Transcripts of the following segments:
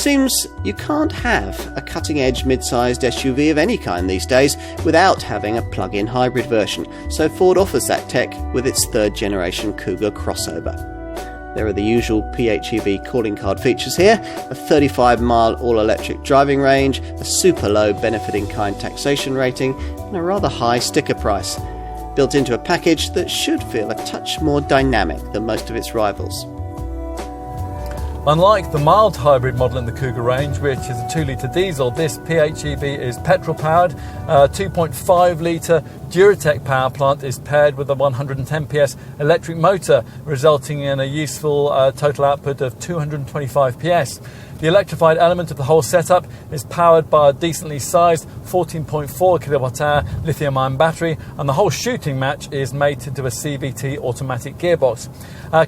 Seems you can't have a cutting-edge mid-sized SUV of any kind these days without having a plug-in hybrid version, so Ford offers that tech with its third-generation Kuga crossover. There are the usual PHEV calling card features here, a 35-mile all-electric driving range, a super low benefit-in-kind taxation rating, and a rather high sticker price, built into a package that should feel a touch more dynamic than most of its rivals. Unlike the mild hybrid model in the Kuga range, which is a 2-litre diesel, this PHEV is petrol-powered. A 2.5-litre Duratec power plant is paired with a 110 PS electric motor, resulting in a useful total output of 225 PS. The electrified element of the whole setup is powered by a decently sized 14.4 kilowatt-hour lithium-ion battery, and the whole shooting match is mated to a CVT automatic gearbox.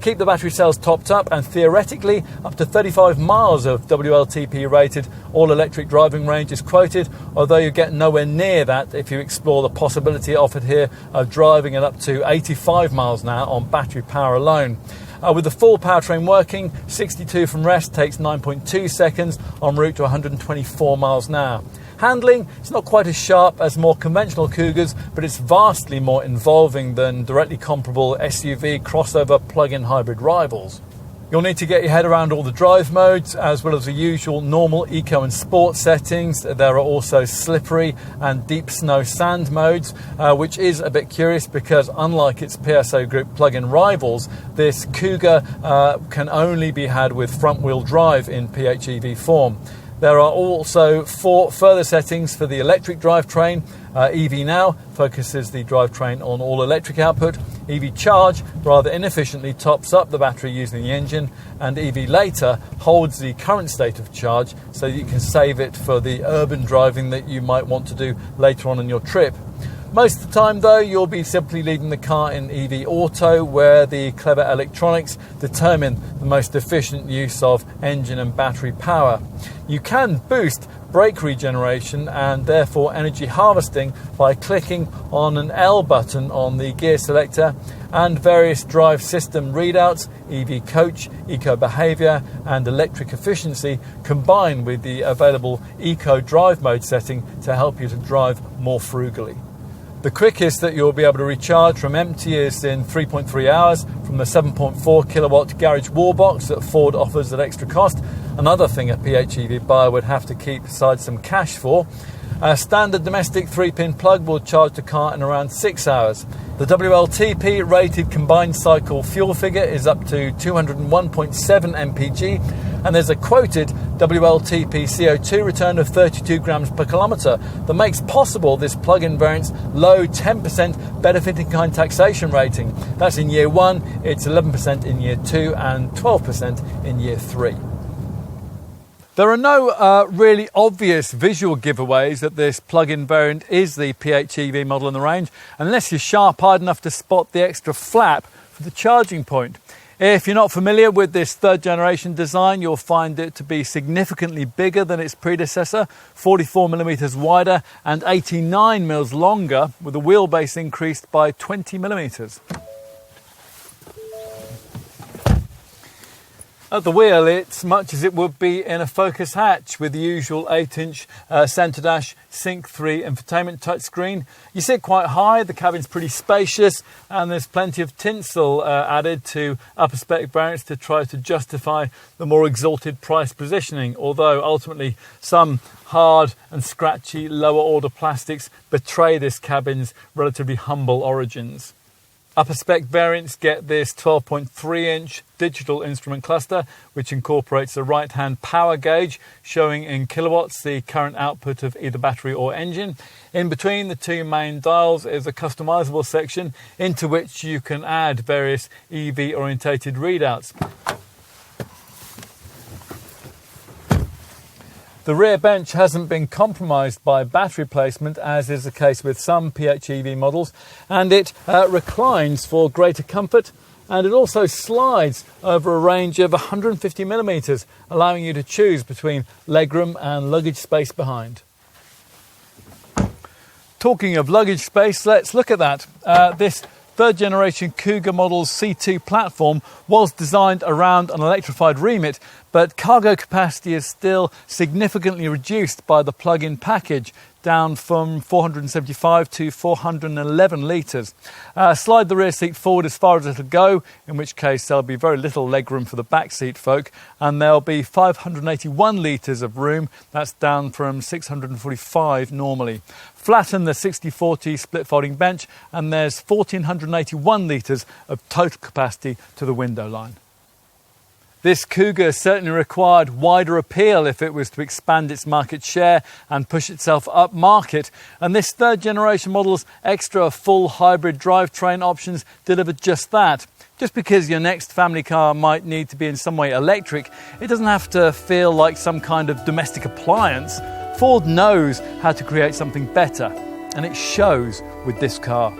Keep the battery cells topped up, and theoretically up to 35 miles of WLTP rated all-electric driving range is quoted, although you get nowhere near that if you explore the possibility offered here of driving at up to 85 miles an hour on battery power alone. With the full powertrain working, 62 from rest takes 9.2 seconds en route to 124 miles an hour. Handling, it's not quite as sharp as more conventional Kugas, but it's vastly more involving than directly comparable SUV crossover plug-in hybrid rivals. You'll need to get your head around all the drive modes, as well as the usual normal, eco and sport settings. There are also slippery and deep snow sand modes, which is a bit curious because unlike its PSO Group plug-in rivals, this Kuga can only be had with front-wheel drive in PHEV form. There are also 4 further settings for the electric drivetrain. EV Now focuses the drivetrain on all-electric output. EV Charge rather inefficiently tops up the battery using the engine, and EV Later holds the current state of charge so that you can save it for the urban driving that you might want to do later on in your trip. Most of the time, though, you'll be simply leaving the car in EV Auto, where the clever electronics determine the most efficient use of engine and battery power. You can boost brake regeneration and therefore energy harvesting by clicking on an L button on the gear selector, and various drive system readouts, EV Coach, Eco Behaviour and Electric Efficiency combine with the available Eco Drive Mode setting to help you to drive more frugally. The quickest that you'll be able to recharge from empty is in 3.3 hours from the 7.4 kilowatt garage wall box that Ford offers at extra cost. Another thing a PHEV buyer would have to keep aside some cash for. A standard domestic 3-pin plug will charge the car in around 6 hours. The WLTP rated combined cycle fuel figure is up to 201.7 mpg, and there's a quoted WLTP CO2 return of 32 grams per kilometre that makes possible this plug-in variant's low 10% benefit-in-kind taxation rating. That's in year 1, it's 11% in year 2 and 12% in year 3. There are no really obvious visual giveaways that this plug-in variant is the PHEV model in the range, unless you're sharp-eyed enough to spot the extra flap for the charging point. If you're not familiar with this third-generation design, you'll find it to be significantly bigger than its predecessor, 44mm wider and 89mm longer, with the wheelbase increased by 20mm. At the wheel, it's much as it would be in a Focus hatch, with the usual 8-inch centre dash, Sync 3 infotainment touchscreen. You sit quite high, the cabin's pretty spacious, and there's plenty of tinsel added to upper spec variants to try to justify the more exalted price positioning, although ultimately some hard and scratchy lower order plastics betray this cabin's relatively humble origins. Upper spec variants get this 12.3-inch digital instrument cluster, which incorporates a right-hand power gauge showing in kilowatts the current output of either battery or engine. In between the two main dials is a customizable section into which you can add various EV-orientated readouts. The rear bench hasn't been compromised by battery placement, as is the case with some PHEV models, and it reclines for greater comfort, and it also slides over a range of 150mm, allowing you to choose between legroom and luggage space behind. Talking of luggage space, let's look at that. This third generation Kuga model's C2 platform was designed around an electrified remit, but cargo capacity is still significantly reduced by the plug-in package, down from 475 to 411 litres. Slide the rear seat forward as far as it'll go, in which case there'll be very little legroom for the back seat folk, and there'll be 581 litres of room. That's down from 645 normally. Flatten the 60/40 split folding bench, and there's 1,481 litres of total capacity to the window line. This Kuga certainly required wider appeal if it was to expand its market share and push itself up market, and this third generation model's extra full hybrid drivetrain options delivered just that. Just because your next family car might need to be in some way electric, it doesn't have to feel like some kind of domestic appliance. Ford knows how to create something better, and it shows with this car.